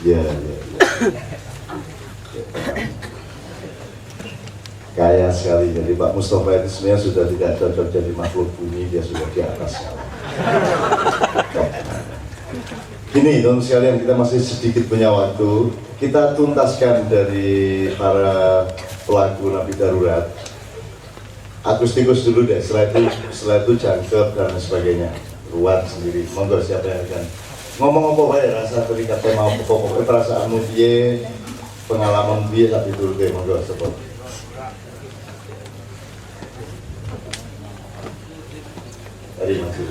Ya. Kaya sekali, jadi Pak Mustafa itu sebenarnya sudah tidak cocok jadi makhluk bumi, dia sudah di atas. Gini, teman sekalian, kita masih sedikit punya waktu. Kita tuntaskan dari para pelaku napi darurat. Akustikus dulu deh, setelah itu jangkep dan sebagainya. Ruat sendiri, monggo siapa yang akan ngomong apa ya, rasa ketika tema pokoknya perasaanmu piye, pengalaman piye saat itu deh, monggo sebut. Tadi masih.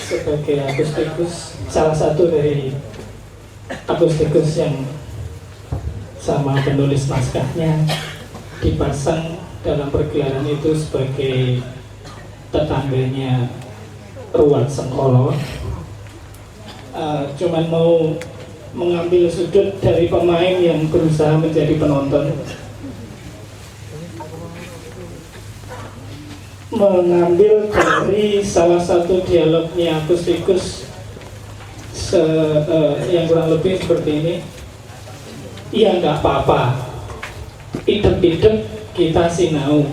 Sebagai akustikus, salah satu dari akustikus yang sama penulis naskahnya dipasang dalam pergelaran itu sebagai tetangganya Ruat Sengkolo. Cuman mau mengambil sudut dari pemain yang berusaha menjadi penonton, mengambil dari salah satu dialognya akustikus yang kurang lebih seperti ini. Ya nggak apa-apa, idep-idep kita sinau,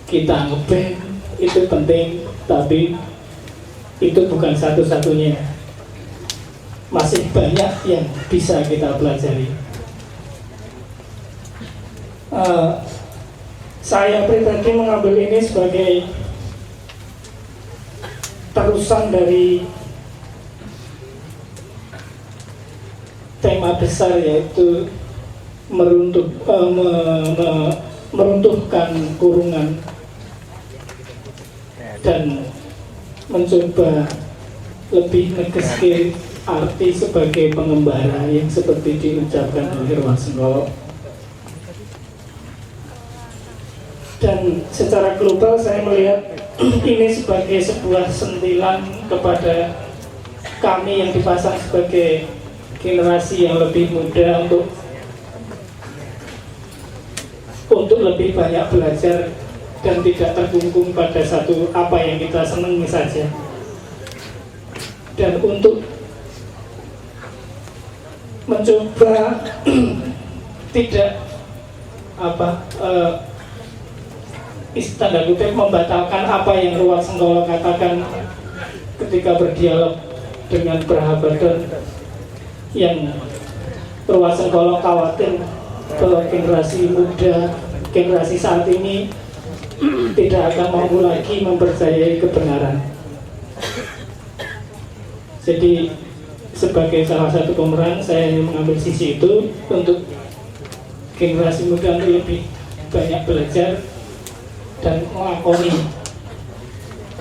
kita ngeband itu penting, tapi itu bukan satu-satunya. Masih banyak yang bisa kita pelajari. Saya pribadi mengambil ini sebagai terusan dari tema besar, yaitu meruntuhkan kurungan dan mencoba lebih ngegeske arti sebagai pengembara yang seperti diucapkan oleh Ruat Sengkolo. Dan secara global saya melihat ini sebagai sebuah sentilan kepada kami yang dipasang sebagai generasi yang lebih muda untuk lebih banyak belajar dan tidak terkungkung pada satu apa yang kita senangi saja, dan untuk mencoba tidak tanda kutip membatalkan apa yang Ruat Sengkolo katakan ketika berdialog dengan Prahabadon, yang Ruat Sengkolo khawatir bahwa generasi muda, generasi saat ini tidak akan mampu lagi mempercayai kebenaran. Jadi sebagai salah satu pemeran, saya mengambil sisi itu untuk generasi muda untuk lebih banyak belajar dan melakoni.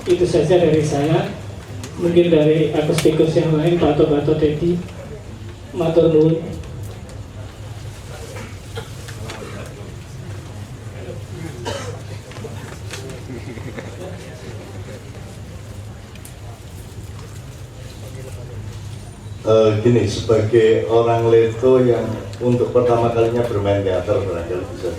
Itu saja dari saya. Mungkin dari akustikus yang lain, Pak Toto Dedi, matur nuwun. Gini, sebagai orang Leto yang untuk pertama kalinya bermain teater, barangkali bisa.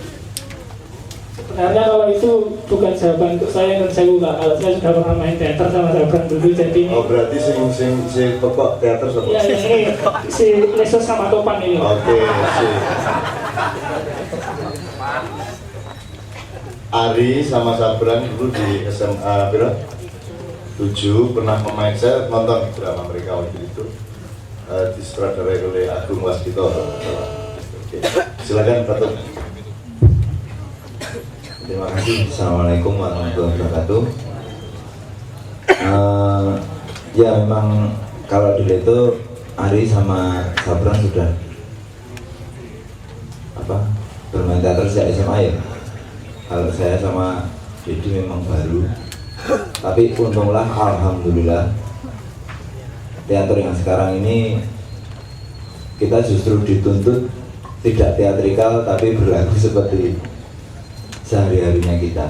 Sebenarnya kalau itu bukan jawaban untuk saya, dan saya juga, kalau saya sudah pernah main teater sama Sabran dulu, jadi oh berarti si pokok teater sama? Ya ini si Leso sama Topan ini. Oke, si Ari sama Sabran dulu di SMA berapa? 7 pernah memain, saya nonton drama mereka waktu itu, disutradarai oleh Agung Waskito. Oke, silakan Pak Tum. Terima kasih. Assalamualaikum warahmatullahi wabarakatuh. Ya memang kalau di Leto Ari sama Sabran sudah bermain teater sejak SMA ya. Kalau saya sama Dedi memang baru. Tapi untunglah, alhamdulillah, teater yang sekarang ini kita justru dituntut tidak teatrikal tapi berlaku seperti sehari-harinya kita,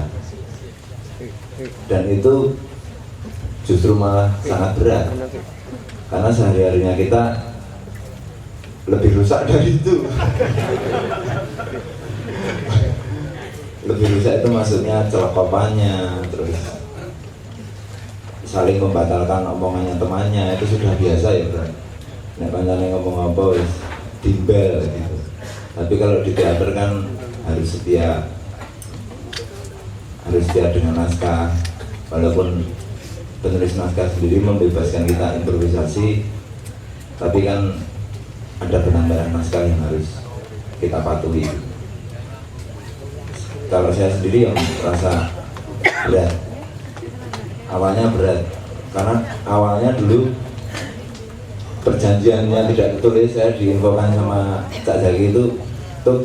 dan itu justru malah sangat berat karena sehari-harinya kita lebih rusak dari itu. Lebih rusak itu maksudnya celekopannya, terus saling membatalkan omongannya temannya, itu sudah biasa ya bro. Nek pancane ngomong apa wis timbel gitu. Tapi kalau di teater kan harus setia dengan naskah, walaupun penulis naskah sendiri membebaskan kita improvisasi, tapi kan ada penambahan naskah yang harus kita patuhi. Kalau saya sendiri yang merasa berat, awalnya berat karena awalnya dulu perjanjiannya tidak tertulis. Saya diinfokan sama Cak Zaki itu tuh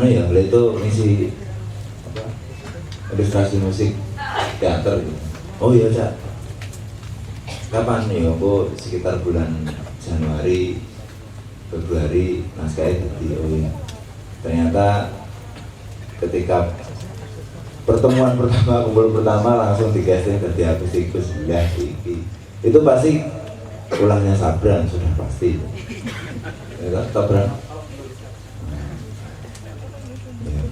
ya beliau itu ngisi ilustrasi musik teater gitu. Oh iya Cak, kapan ya? Aku sekitar bulan Januari Februari naskahnya jadi. Oh iya, ternyata ketika pertemuan pertama, kumpul pertama langsung digasing jadi akustikus. Ya itu pasti ulahnya Sabran, sudah pasti ya, Sabran. Ya.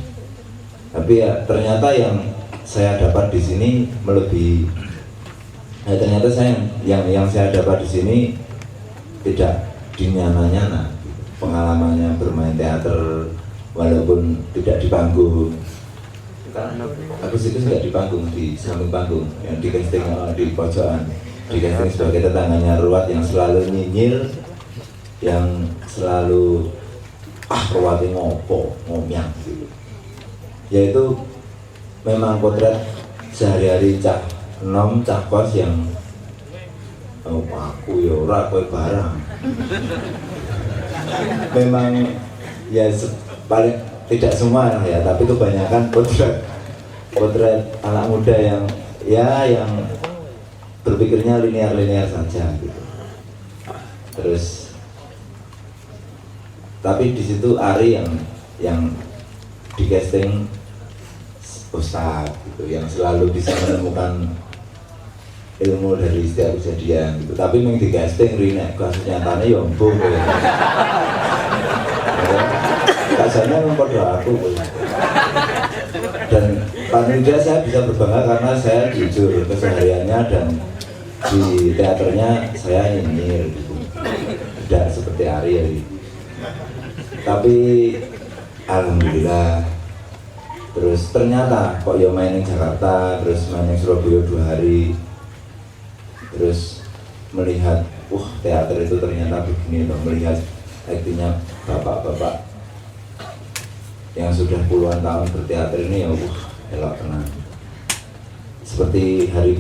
Tapi ya ternyata yang saya dapat di sini melebihi. Ternyata yang saya dapat di sini tidak dinyana-nyana. Pengalamannya bermain teater walaupun tidak di panggung, karena aku sih nggak di panggung, di samping panggung, yang di casting di pojokan, di casting sebagai tetangganya Ruat yang selalu nyinyir, yang selalu Ruatnya ngopo ngomyang gitu. Yaitu memang potret sehari-hari cah nom cah kos yang aku ya ora kowe barang. Memang ya paling tidak semua ya, tapi kebanyakan potret anak muda yang berpikirnya linear saja gitu. Terus tapi di situ Ari yang di casting ustad gitu, yang selalu bisa menemukan ilmu dari setiap kejadian gitu. Tapi yang di casting Rina kasus nyatanya ya empuk ya. Kasarnya memang pada aku dan panitia saya bisa berbangga karena saya jujur kesehariannya, dan di teaternya saya nyinyir gitu, tidak seperti Ari. Tapi alhamdulillah, terus ternyata kok ya main di Jakarta, terus main di Surabaya 2 hari, terus melihat teater itu ternyata begini loh, melihat aktingnya bapak-bapak yang sudah puluhan tahun berteater ini ya elok tenang. Seperti hari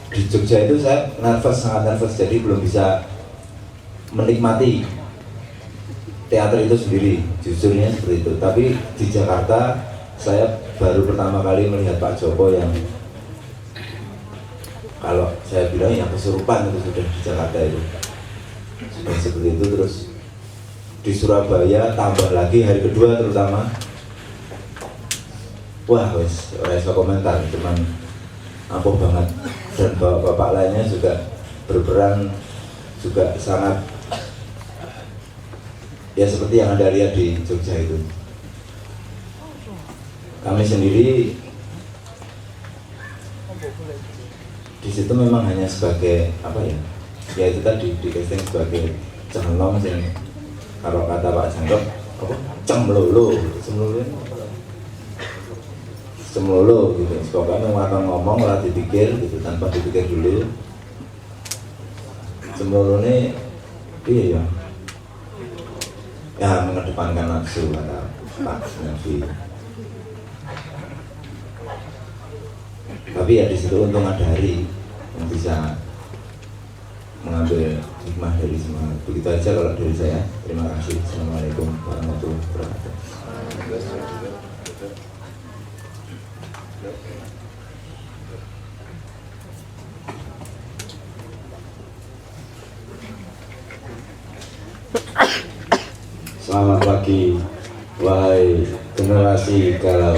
di Jogja itu saya sangat nervous, jadi belum bisa menikmati teater itu sendiri, jujurnya seperti itu. Tapi di Jakarta saya baru pertama kali melihat Pak Joko yang kalau saya bilang yang kesurupan itu sudah di Jakarta itu sudah seperti itu. Terus di Surabaya tambah lagi hari kedua terutama, wah wes ora iso komentar, cuman ampuh banget. Dan bapak-bapak lainnya juga berperan juga sangat ya seperti yang Anda lihat di Jogja itu. Kami sendiri di situ memang hanya sebagai apa ya? Ya itu tadi di casting sebagai celong sing kalau kata Pak Jangkep apa? Cemlolo gitu. Pokoknya akan ngomong ora dipikir gitu, tanpa dipikir dulu. Cemlolo ini iya ya mengedepankan nafsu kata Pak Nabi. Tapi ya di situ untung ada Hari yang bisa mengambil hikmah dari semua. Begitu aja kalau dari saya. Terima kasih. Assalamualaikum warahmatullahi wabarakatuh. Selamat pagi wahai generasi galau.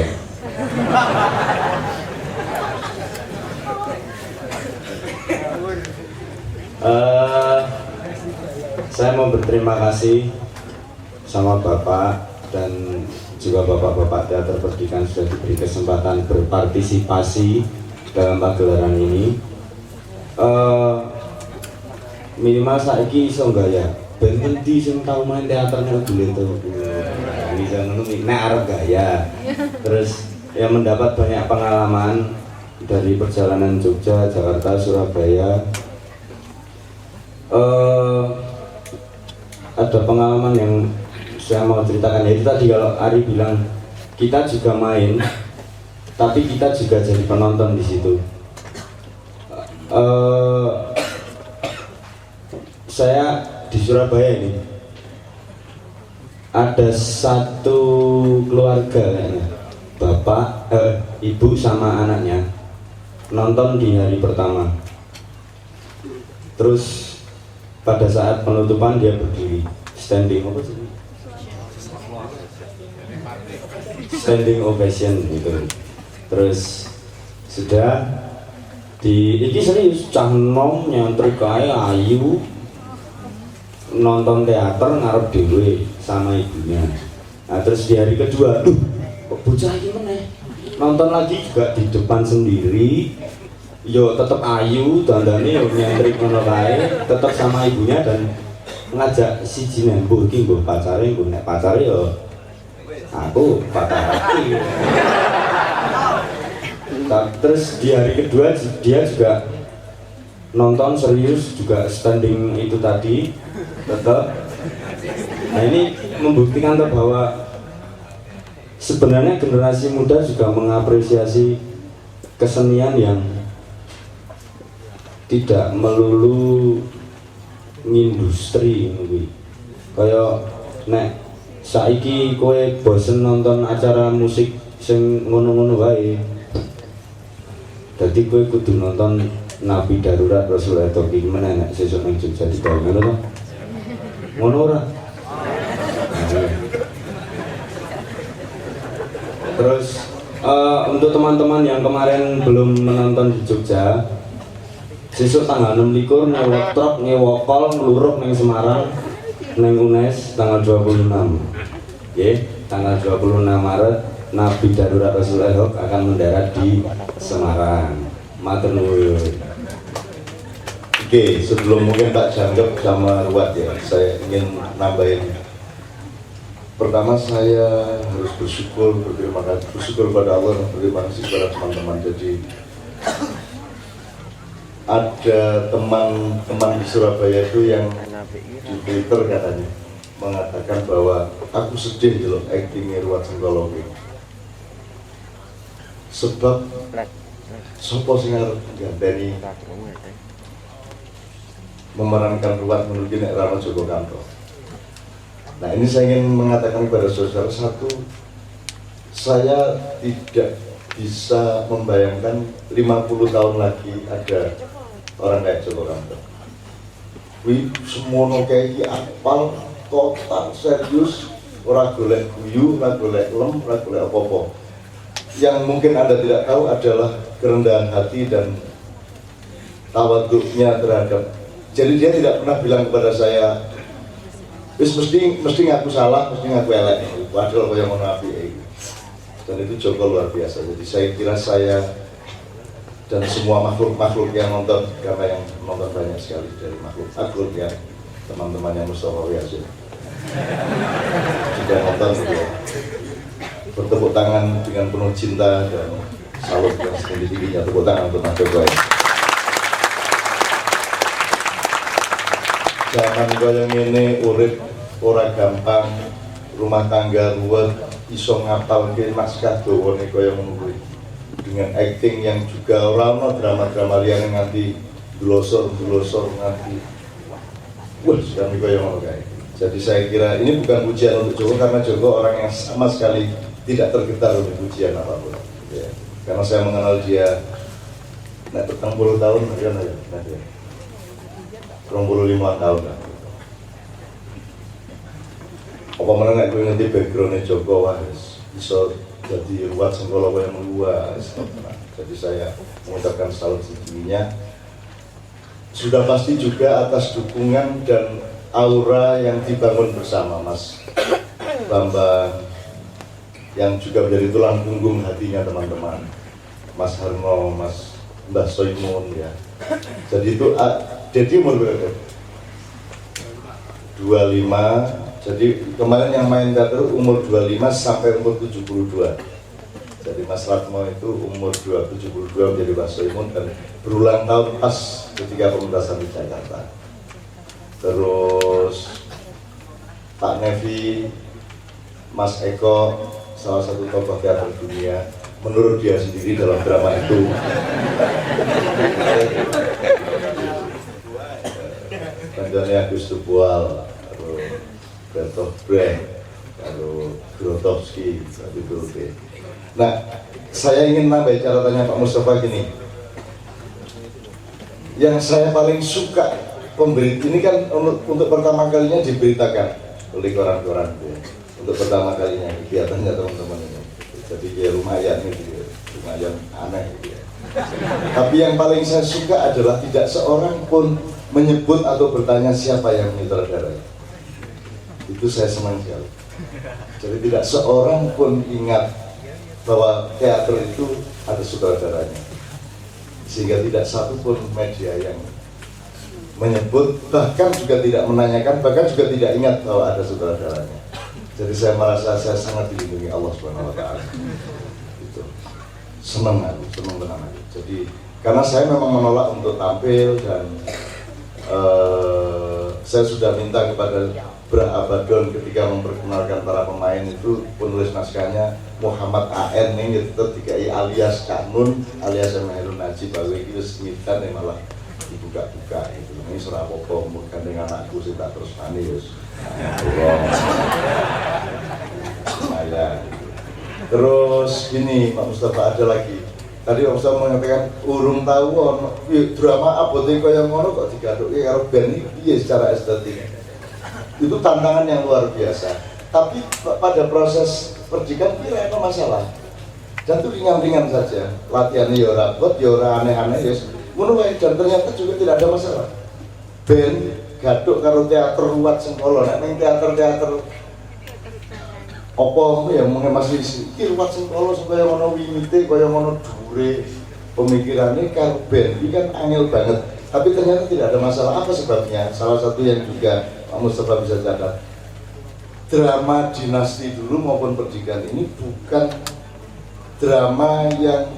Saya mau berterima kasih sama Bapak dan juga Bapak-Bapak Teater Perdikan sudah diberi kesempatan berpartisipasi dalam pagelaran ini. Minimal saiki iso enggak ya? Ben endi sing tau main teater nek dulu itu. Bisa ngono nek arep gaya. Terus yang mendapat banyak pengalaman dari perjalanan Jogja, Jakarta, Surabaya. Ada pengalaman yang saya mau ceritakan, yaitu tadi kalau Ari bilang kita juga main, tapi kita juga jadi penonton di situ. Saya di Surabaya ini ada satu keluarga kayaknya, bapak, ibu sama anaknya nonton di hari pertama. Terus pada saat penutupan dia berdiri standing ovation gitu. Terus sudah iki serius cah nom nyantri kae ayu nonton teater ngarep dhewe sama ibunya. Nah terus di hari kedua, kok bocah iki meneh nonton lagi juga di depan sendiri. Yo tetep ayu, dandane yo nyentrik ngono kae, tetep sama ibunya dan ngajak siji nembuh iki nggo pacare, nggo nek pacare yo aku patah hati. Terus di hari kedua dia juga nonton serius juga standing itu tadi tetap. Nah ini membuktikan bahwa sebenarnya generasi muda juga mengapresiasi kesenian yang tidak melulu ngindustri kuwi. Kaya nek saiki kowe bosen nonton acara musik sing ngono-ngono wae. Dadi kowe kudu nonton Nabi Darurat Rasulullah Toki gimana nek sesuk ning Jogja digawe ngono to? Ngono ora? Terus untuk teman-teman yang kemarin belum menonton di Jogja, sesuk tanggal 26 nyewa truk nyewa kol ngluruk ning Semarang ning UNES tanggal 26. Nggih, tanggal 26 Maret Nabi Darurat Rasulullah akan mendarat di Semarang. Matur nuwun. Oke, sebelum mungkin tak jangkep sama Ruat ya, saya ingin nambahin. Pertama saya harus berterima kasih, bersyukur pada Allah dan berterima kasih kepada teman-teman. Jadi ada teman-teman di Surabaya itu yang di Twitter katanya mengatakan bahwa aku sedih loh actingnya Ruat Senggolowe. Sebab sopo sing arep ganteni memerankan Ruat menuju nek Rano Joko Kanto. Nah ini saya ingin mengatakan kepada saudara, satu, saya tidak bisa membayangkan 50 tahun lagi ada orang kayak Joko Kanto. Wih, semono kayak iki apal, total, serius, ora golek guyu, ora golek lem, ora golek apa-apa. Yang mungkin Anda tidak tahu adalah kerendahan hati dan tawaduknya terhadap. Jadi dia tidak pernah bilang kepada saya, wis mesti ngaku salah, mesti ngaku elek. Padahal kaya ngono apike. Dan itu Joko luar biasa. Jadi saya kira saya dan semua makhluk-makhluk yang nonton, karena yang nonton banyak sekali dari makhluk ya, teman-temannya Mustafa Yasin juga nonton gitu ya. Bertepuk tangan dengan penuh cinta dan salut yang setinggi-tingginya. Tepuk tangan untuk Mas Joko ya. Zaman kaya ngene urip ora gampang, rumah tangga ruwet, iso ngapalke naskah dawane kaya ngono kuwi. Dengan acting yang juga ora ono drama-drama liyane nganti glosor nganti wah sudah kaya ngono kae. Jadi saya kira ini bukan pujian untuk Joko, karena Joko orang yang sama sekali tidak tergetar oleh pujian apapun. Ya. Karena saya mengenal dia nek 40 tahun kan ya. 25 tahun lah. Apa mana nek kowe ngerti background-e Joko wah iso jadi ruwet sengkolo yang luas. Jadi saya mengucapkan salut setingginya. Sudah pasti juga atas dukungan dan aura yang dibangun bersama Mas Bambang, yang juga menjadi tulang punggung hatinya teman-teman, Mas Harno, Mas Mbah Soimun ya. Jadi itu Dedi umur berapa? 25. Jadi kemarin yang main teater umur 25 sampai umur 72. Jadi Mas Ratmo itu umur 72 menjadi Mas Soimun dan berulang tahun pas ketika pementasan di Jakarta. Terus Pak Nevi, Mas Eko, salah satu tokoh teater dunia, menurut dia sendiri dalam drama itu Kanjanya Agus Tubual, Bertolt Brecht, lalu Grotowski, itu oke. Nah, saya ingin nambah catatannya Pak Mustafa gini. Yang saya paling suka ini kan untuk pertama kalinya diberitakan oleh koran-koran ya. Untuk pertama kalinya kegiatannya teman-teman ini. Jadi ya lumayan gitu ya. Lumayan aneh gitu ya. Tapi yang paling saya suka adalah tidak seorang pun menyebut atau bertanya siapa yang menyutradarai. Itu saya senang sekali. Jadi tidak seorang pun ingat bahwa teater itu ada sutradaranya, sehingga tidak satu pun media yang menyebut, bahkan juga tidak menanyakan, bahkan juga tidak ingat bahwa ada sutradaranya. Jadi saya merasa saya sangat dilindungi Allah Subhanahu Wa Taala. Itu senang benar. Jadi karena saya memang menolak untuk tampil dan saya sudah minta kepada Bra Abadon ketika memperkenalkan para pemain itu penulis naskahnya Muhammad A.N. ini tetap dikai alias Kanun alias Meherun Najib bahwa itu semitan yang malah dibuka-buka itu ini surah apa-apa bukan dengan anakku sih tak terus manis saya terus gini Pak Mustafa ada lagi tadi Pak Mustafa mengatakan urung tahu drama abote kaya ngono kok digaduki karo band iki piye secara estetik. Itu tantangan yang luar biasa. Tapi pada proses perdikan tidak ada masalah. Dan itu ringan-ringan saja. Latihannya ya ora bot, ya ora aneh-aneh ya. Dan ternyata juga tidak ada masalah. Ben gaduk karo teater ruwat sengkolo. Nek ning teater-teater apa ya masih iki ruwat sengkolo supaya ngono wimite kaya ngono dhuwure pemikirannya karo ben iki kan angel banget. Tapi ternyata tidak ada masalah. Apa sebabnya? Salah satu yang juga Pak Mustafa bisa catat, drama dinasti dulu maupun perdikan ini bukan drama yang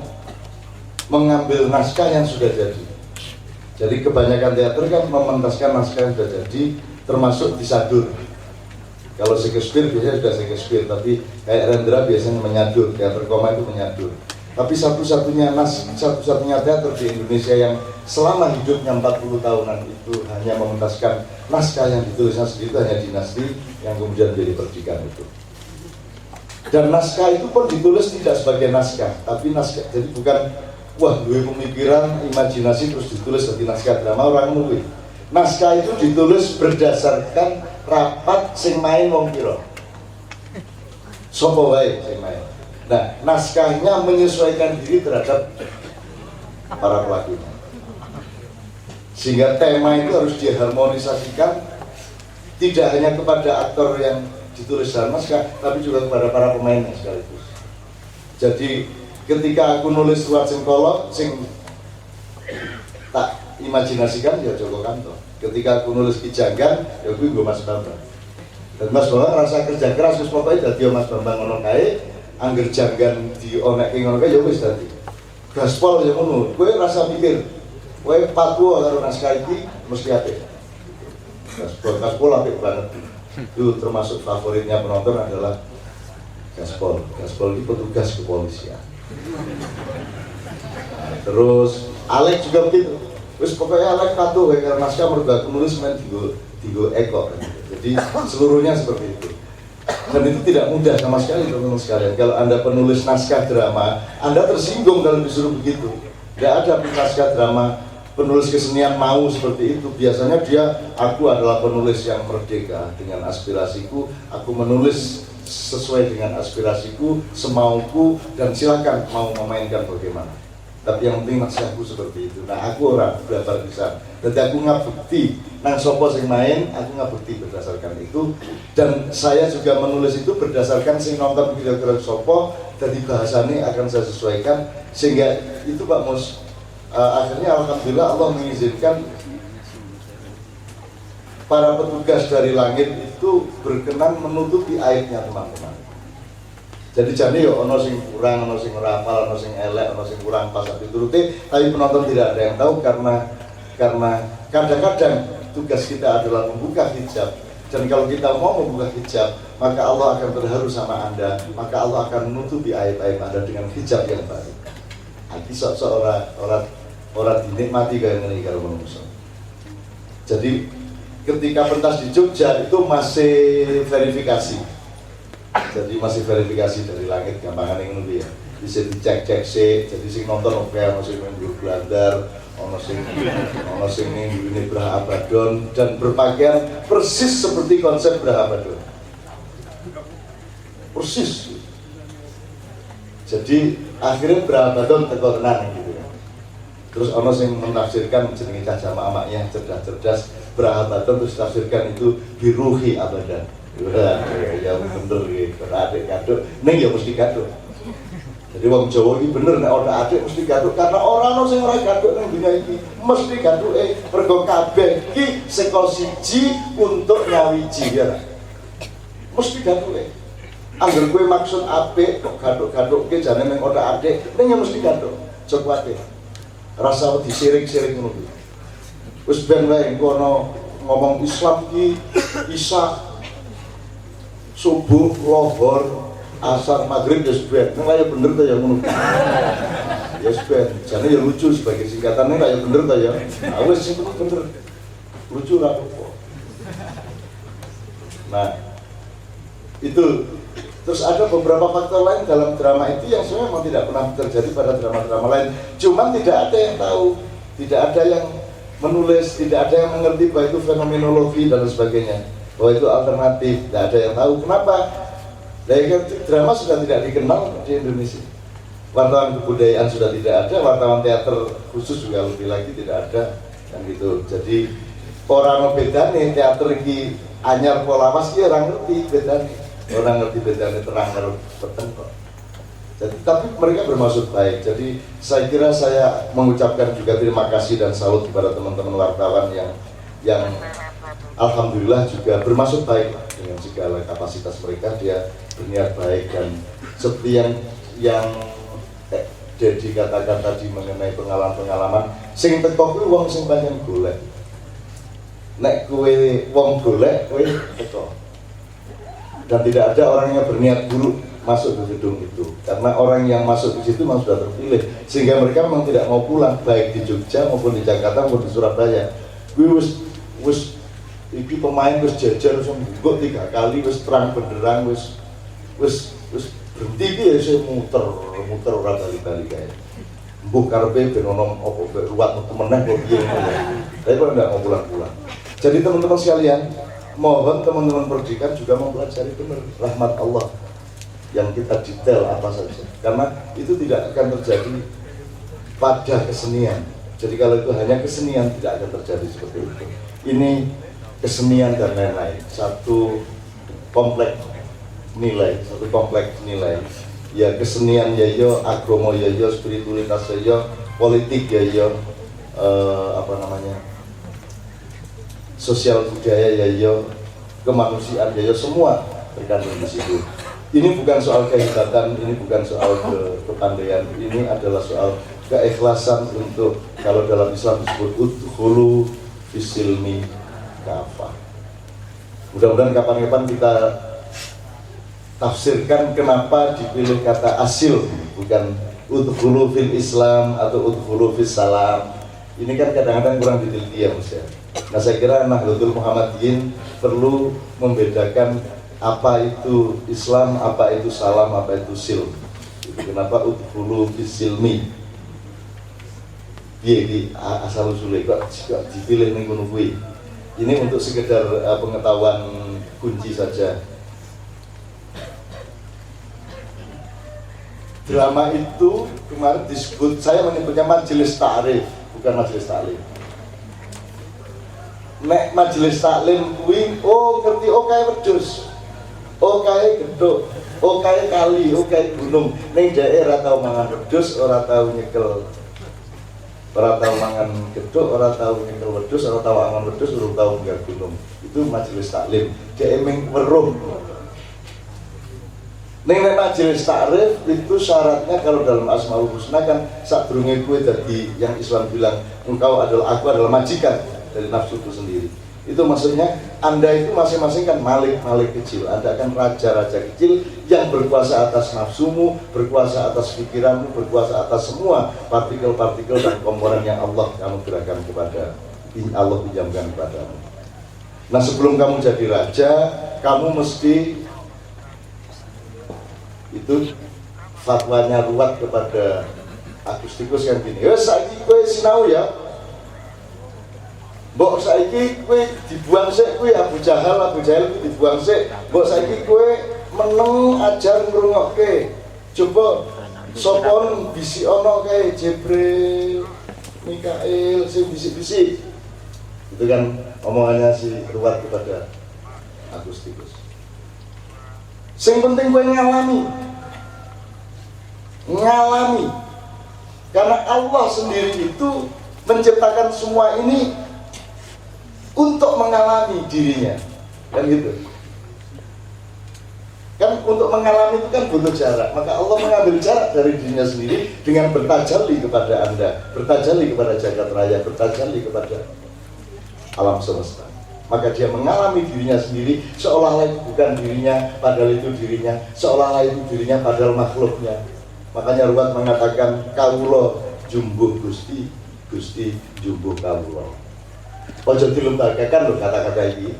mengambil naskah yang sudah jadi. Jadi kebanyakan teater kan mementaskan naskah yang sudah jadi, termasuk disadur. Kalau Shakespeare biasanya sudah Shakespeare, tapi kayak Rendra biasanya menyadur, teater koma itu menyadur. Tapi satu-satunya teater di Indonesia yang selama hidupnya 40 tahunan itu hanya mementaskan naskah yang ditulisnya sendiri hanya dinasti yang kemudian jadi perdikan itu. Dan naskah itu pun ditulis tidak sebagai naskah, tapi naskah jadi bukan wah gue pemikiran, imajinasi terus ditulis seperti naskah drama orang nulis. Naskah itu ditulis berdasarkan rapat sing main wong pira. Sopo wae sing main. Nah, naskahnya menyesuaikan diri terhadap para pelakunya. Sehingga tema itu harus diharmonisasikan tidak hanya kepada aktor yang ditulis dalam naskah, tapi juga kepada para pemainnya sekaligus. Jadi ketika aku nulis Ruwat Sengkolo, sing tak imajinasikan ya Joko Kanto. Ketika aku nulis Kijanggan, ya gue Mas Bambang. Dan Mas Bambang rasa kerja keras, terus pokoknya dadi Mas Bambang ngono kae. Angger janggan di onek ngono kae ya wis dadi. Gaspol ya ngono. Kowe rasa mikir, kowe patuh karo naskah iki mesti apik. Gaspol apik banget. Itu termasuk favoritnya penonton adalah Gaspol. Gaspol itu petugas kepolisian. Nah, terus Alex juga begitu. Wis pokoknya Alex patuh karo naskah mergo nulis men digo Eko. Jadi seluruhnya seperti itu. Dan itu tidak mudah sama sekali teman-teman sekalian. Kalau Anda penulis naskah drama, Anda tersinggung kalau disuruh begitu. Tidak ada naskah drama penulis kesenian mau seperti itu, biasanya dia, aku adalah penulis yang merdeka dengan aspirasiku, aku menulis sesuai dengan aspirasiku, semauku, dan silakan mau memainkan bagaimana. Tapi yang penting nasihatku seperti itu. Nah, aku orang belajar bisa. Jadi aku ngabukti nang sopo sing main, aku ngabukti berdasarkan itu. Dan saya juga menulis itu berdasarkan sing nonton kira-kira sopo. Jadi bahasanya akan saya sesuaikan. Sehingga itu Pak Mus, akhirnya alhamdulillah Allah mengizinkan para petugas dari langit itu berkenan menutupi aibnya teman-teman. Jadi jane yo ono sing kurang, ono sing ora hafal, ono sing elek, ono sing kurang pas dituruti, tapi penonton tidak ada yang tahu karena kadang-kadang tugas kita adalah membuka hijab. Dan kalau kita mau membuka hijab, maka Allah akan terharu sama Anda, maka Allah akan menutupi aib-aib Anda dengan hijab yang baru. Iki sok-sok ora dinikmati kaya ngene karo manusia. Jadi ketika pentas di Jogja itu masih verifikasi. Jadi masih verifikasi dari langit, gampangan yang ngono ya. Bisa dicek-cek sih. Jadi sing nonton oke, ono sing minggu blandar, ono sing ini Braha Abaddon dan berpakaian persis seperti konsep Braha Abaddon. Persis. Jadi akhirnya Braha Abaddon teko tenan gitu ya. Terus ono sing menafsirkan jenenge cah jamaah-maknya cerdas-cerdas, Braha Abaddon terus tafsirkan itu biruhi abadan. Wah, ya bener gitu. Adik gaduk, neng ya mesti gaduk. Jadi wong Jawa ini bener nek ana adik mesti gaduk karena orang ono sing ora gaduk nang dunia iki. Mesti gaduke mergo kabeh iki saka siji untuk nyawiji ya. Mesti gaduke. Angger kowe maksud apik kok gaduk-gadukke jane ning ana adik, ning ya mesti gaduk. Aja kuwatir. Rasa wedi sirik-sirik ngono kuwi. Wis ben wae kono ngomong Islam iki isa subuh, lohor, asar, maghrib ya sebenarnya, ini kayak bener tuh ya ngono. Ya sebenarnya, jadi ya lucu sebagai singkatannya kayak bener tuh ya. Awes sih bener, lucu lah. Nah, itu terus ada beberapa faktor lain dalam drama itu yang sebenarnya memang tidak pernah terjadi pada drama-drama lain. Cuman tidak ada yang tahu, tidak ada yang menulis, tidak ada yang mengerti bahwa itu fenomenologi dan sebagainya. Bahwa itu alternatif, tidak ada yang tahu kenapa. Dari drama sudah tidak dikenal di Indonesia. Wartawan kebudayaan sudah tidak ada, wartawan teater khusus juga lebih lagi tidak ada, dan gitu. Jadi orang bedane teater iki anyar polawas ki orang ngerti bedane. Orang ngerti bedane terang karo peteng kok. Jadi tapi mereka bermaksud baik. Jadi saya kira saya mengucapkan juga terima kasih dan salut kepada teman-teman wartawan yang alhamdulillah juga bermaksud baik dengan segala kapasitas mereka, dia berniat baik. Dan seperti yang Dedi katakan tadi mengenai pengalaman-pengalaman sing teko kuwi wong sing banyak golek. Nek kowe wong golek kowe teko. Dan tidak ada orang yang berniat buruk masuk ke gedung itu, karena orang yang masuk di situ memang sudah terpilih, sehingga mereka memang tidak mau pulang, baik di Jogja maupun di Jakarta maupun di Surabaya. Kuwi wis iki pemain wis jajar wis mbuk 3 kali, wis terang benderang, wis berhenti iki ya sing muter ora bali-bali kae. Mbuh karepe ben ono apa ruwat metu meneh kok piye ngono. Tapi kok enggak mau pulang-pulang. Jadi teman-teman sekalian, mohon teman-teman Perdikat juga mempelajari benar rahmat Allah yang kita detail apa saja, karena itu tidak akan terjadi pada kesenian. Jadi kalau itu hanya kesenian tidak akan terjadi seperti itu. Ini kesenian dan lain-lain, satu kompleks nilai, ya kesenian ya yo, agama ya yo, spiritualitas ya yo, politik ya yo, sosial budaya ya yo, kemanusiaan ya yo, semua terkandung di situ. Ini bukan soal kehebatan, ini bukan soal kepandaian, ini adalah soal keikhlasan untuk, kalau dalam Islam disebut udkhulu fisilmi kafah. Mudah-mudahan kapan-kapan kita tafsirkan kenapa dipilih kata asil, bukan udkhulu fil Islam atau udkhulu fis salam. Ini kan kadang-kadang kurang diteliti ya Mas ya. Nah saya kira Nahdlatul Muhammadiyyin perlu membedakan apa itu Islam, apa itu salam, apa itu silm. Kenapa udkhulu fis silmi. Piye asal usulnya kok dipilih ning kono kuwi. Ini untuk sekedar pengetahuan kunci saja. Drama itu kemarin disebut, saya menyebutnya majelis ta'rif, bukan majelis taklim. Nek majelis taklim kuwi ngerti kae wedhus. Kae gedhok, kae kali, kae gunung. Ning dhek ora tau mangan wedhus, ora tau nyekel. Ora tau mangan gedhok, ora tau nyekel wedhus, ora tau mangan wedhus, ora tau munggah gunung. Itu majelis taklim. Dhek emeng weruh. Ning majelis takrif itu syaratnya kalau dalam Asmaul Husna kan sadurunge kowe dadi yang Islam bilang aku adalah majikan dari nafsuku sendiri. Itu maksudnya Anda itu masing-masing kan malik kecil. Anda kan raja-raja kecil yang berkuasa atas nafsumu, berkuasa atas pikiranmu, berkuasa atas semua partikel-partikel dan komponen yang Allah kamu gerakan kepada Allah pinjamkan kepadamu. Nah, sebelum kamu jadi raja, kamu mesti itu fatwanya Ruwat kepada Agustikus kan gini, saiki kowe sinau ya, mbok saiki kowe dibuang sik kowe Abu Jahal kuwi dibuang sik, mbok saiki kowe meneng ajar ngrungokke, coba sapa bisi ana kae Jibril, Mikail sing bisik-bisik. Itu kan omongannya si Ruwat kepada Agustikus. Sing penting kowe ngalami, karena Allah sendiri itu menciptakan semua ini untuk mengalami dirinya, kan gitu. Kan untuk mengalami itu kan butuh jarak, maka Allah mengambil jarak dari dirinya sendiri dengan bertajalli kepada Anda, bertajalli kepada jagat raya, bertajalli kepada alam semesta. Maka dia mengalami dirinya sendiri seolah-olah itu bukan dirinya, padahal itu dirinya, seolah-olah itu dirinya, padahal makhluknya. Makanya Ruwat mengatakan kawula jumbuh Gusti, Gusti jumbuh kawula. Ojo dilembagakan loh kata-kata ini.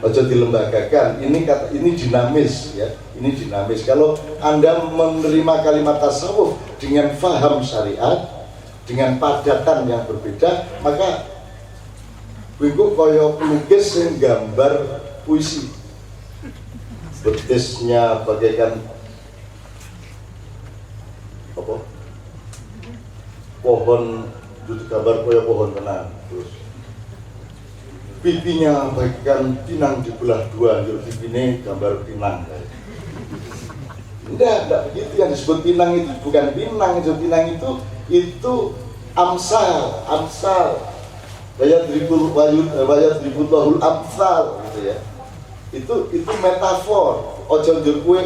Ojo dilembagakan. Ini dinamis ya. Ini dinamis. Kalau Anda menerima kalimat tasawuf dengan faham syariat, dengan padatan yang berbeda, maka Wingko koyo pelukis yang gambar puisi, betisnya bagaikan apa? Pohon, itu gambar koyo pohon tenang. Terus pipinya bagaikan pinang dibelah dua, jadi pipine gambar pinang. Enggak begitu yang disebut pinang itu bukan pinang, itu pinang itu amsal. Wayat ribullahul amsal gitu ya. Itu metafor. Ojo njur kowe,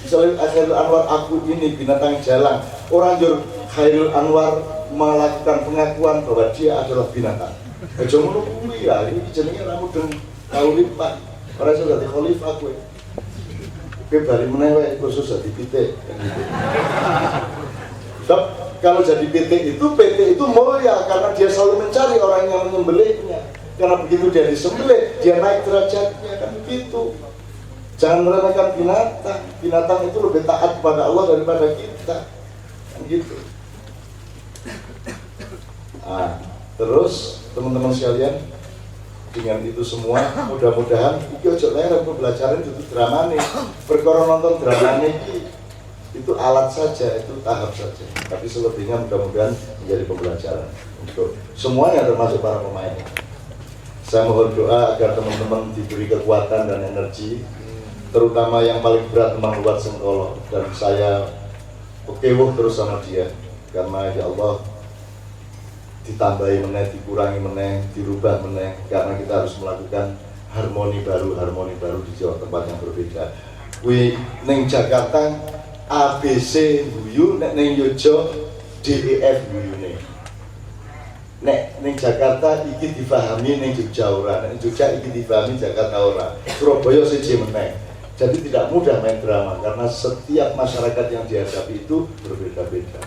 misalnya Khairul Anwar aku ini binatang jalang. Orang njur Khairul Anwar melakukan pengakuan bahwa dia adalah binatang. Ojo ngono kuwi ya, iki jenenge ra mudeng kauripan. Ora iso dadi khalifah kowe. Kowe bali meneh wae khusus dadi pitik. Sebab kalau jadi PT itu mulia karena dia selalu mencari orang yang menyembelihnya. Karena begitu dia disembelih, dia naik derajatnya, kan begitu. Jangan meremehkan binatang. Binatang itu lebih taat kepada Allah daripada kita, kan gitu. Nah, terus teman-teman sekalian, dengan itu semua mudah-mudahan iki ojo lereng pembelajaran itu drama nih. Perkara nonton drama nih itu alat saja, itu tahap saja. Tapi selebihnya mudah-mudahan menjadi pembelajaran untuk semuanya termasuk para pemain. Saya mohon doa agar teman-teman diberi kekuatan dan energi, terutama yang paling berat teman Ruwat Sengkolo, dan saya kewuh terus sama dia karena ya Allah ditambahi meneh, dikurangi meneh, dirubah meneh, karena kita harus melakukan harmoni baru di Jawa tempat yang berbeda. Kuwi ning Jakarta ABC guyu, nek ning Yojo DEF guyune. Nek ning Jakarta iki difahami ning Jogja ora, nek Jogja iki difahami Jakarta ora. Surabaya siji meneh. Jadi tidak mudah main drama karena setiap masyarakat yang dihadapi itu berbeda-beda.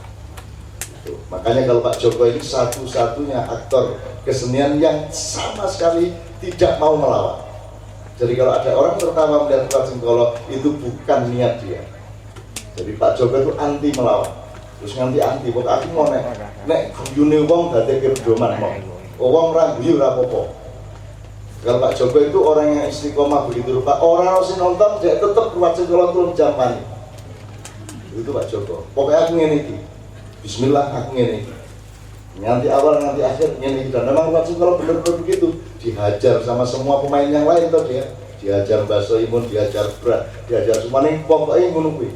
Makanya kalau Pak Joko ini satu-satunya aktor kesenian yang sama sekali tidak mau melawan. Jadi kalau ada orang tertawa melihat Ruwat Sengkolo, itu bukan niat dia. Jadi Pak Joko itu anti melawan. terus nganti anti pokok aku mau nek guyune wong dadi kepedoman mau wong ra guyu ora apa-apa. Kalau Pak Joko itu orang yang istiqomah begitu rupa, orang harus nonton dia tetap wajib kalau turun jam panik. Itu Pak Joko. Pokoknya aku ngene iki. Bismillah aku ngene iki. Nganti awal nganti akhir ngene iki. Dan memang wajib kalau benar-benar begitu dihajar sama semua pemain yang lain tuh dia. Dihajar Baso Imun, dihajar Bra, dihajar semuanya pokoknya ngono kuwi.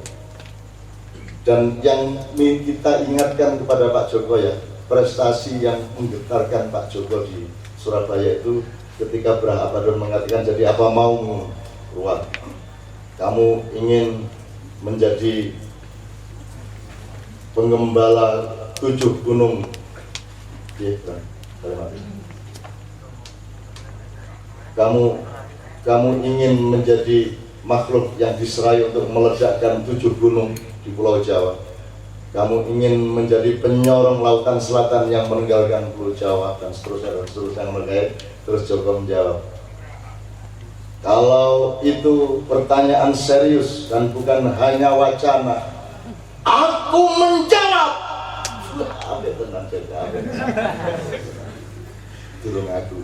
Dan yang kita ingatkan kepada Pak Joko ya, prestasi yang menggetarkan Pak Joko di Surabaya itu ketika Bra Abadon mengatakan jadi apa mau ruang kamu ingin menjadi pengembala 7 gunung kamu ingin menjadi makhluk yang diserai untuk meledakkan 7 gunung di Pulau Jawa. Kamu ingin menjadi penyorong lautan selatan yang meninggalkan Pulau Jawa dan seterusnya mereka. Terus Joko menjawab, kalau itu pertanyaan serius dan bukan hanya wacana, aku menjawab. Abe tenang saja, abe. Turun aku.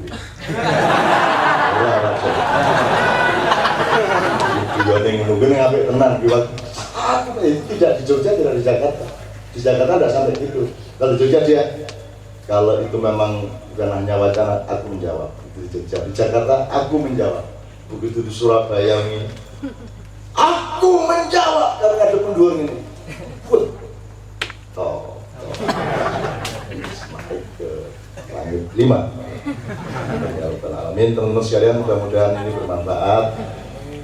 Dibanding menunggu nih abe tenang. Aku tidak di Jogja, tidak di Jakarta. Di Jakarta tidak sampai itu. Kalau di Jogja dia, kalau itu memang bukan hanya wacana, aku menjawab. Itu di Jogja. Di Jakarta, aku menjawab. Begitu di Surabaya ini, aku menjawab karena ada penduang ini. Put, toh, naik ke langit 5. Ya Alamin, teman-teman sekalian, mudah-mudahan ini bermanfaat.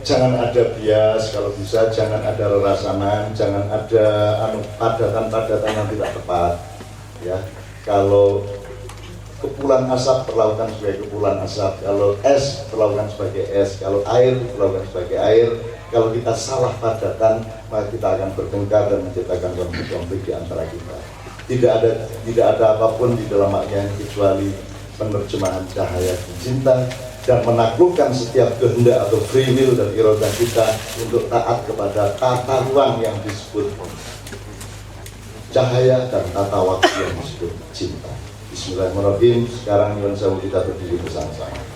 Jangan ada bias, kalau bisa jangan ada rerasanan, jangan ada padatan-padatan yang tidak tepat. Ya, kalau kepulan asap perlakukan sebagai kepulan asap, kalau es perlakukan sebagai es, kalau air perlakukan sebagai air. Kalau kita salah padatan, maka kita akan bertengkar dan menciptakan konflik di antara kita. Tidak ada apapun di dalam maknanya kecuali penerjemahan cahaya cinta dan menaklukkan setiap kehendak atau free will dan iroda kita untuk taat kepada tata ruang yang disebut cahaya dan tata waktu yang disebut cinta. Bismillahirrahmanirrahim. Sekarang Nyuwun Sewu kita berdiri bersama-sama.